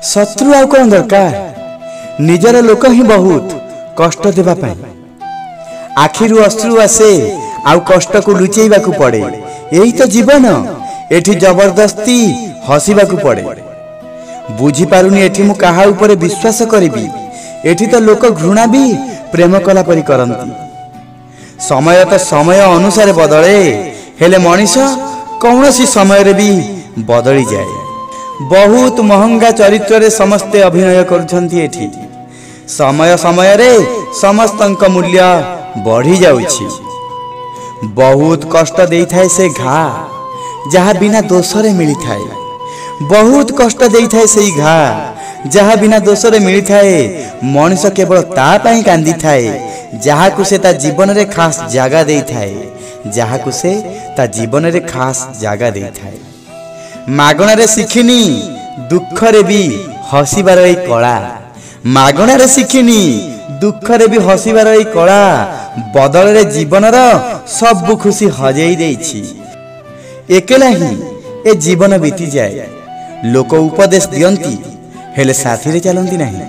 शत्रु आउ कौन दरकार निजर लोक ही बहुत कष्ट देवा पाई आखिरु अश्रु आसे आउ कष्ट को लुचेबा को पड़े यही तो जीवन एठी जबरदस्ती हसीबा को पड़े बुझी पारुनी एठी मु काहा ऊपर विश्वास करिबी एठी तो लोक घृणा भी प्रेम कला परी करंती समय तो समय अनुसार बदले हेले मनीष कौनसी समय रे भी बदली जाए बहुत महंगा चरित्र रे समस्ते अभिनय करुछंती एठी समय समय रे समस्तंक मूल्य बढ़ी जाउछि बहुत कष्ट देई थाए से घा जहा बिना दोष रे मिली थाए बहुत कष्ट देई थाए सेई घा जहा बिना दोष रे मिली थाए मनीष केवल ता पई कांदी थाए जहा को से ता जीवन रे खास जागा देई थाए जहा को से ता जीवन रे खास जागा देई थाए मागणा रे शिखिनी दुख रे भी हसीबार ए कला मागणा रे शिखिनी दुख रे भी हसीबार ए कला बदल रे जीवन रो सब खुशी हजेई देछि एकेला ही ए जीवन बीती जाए लोक उपदेश दियंती हेले साथी रे चलंती नहीं।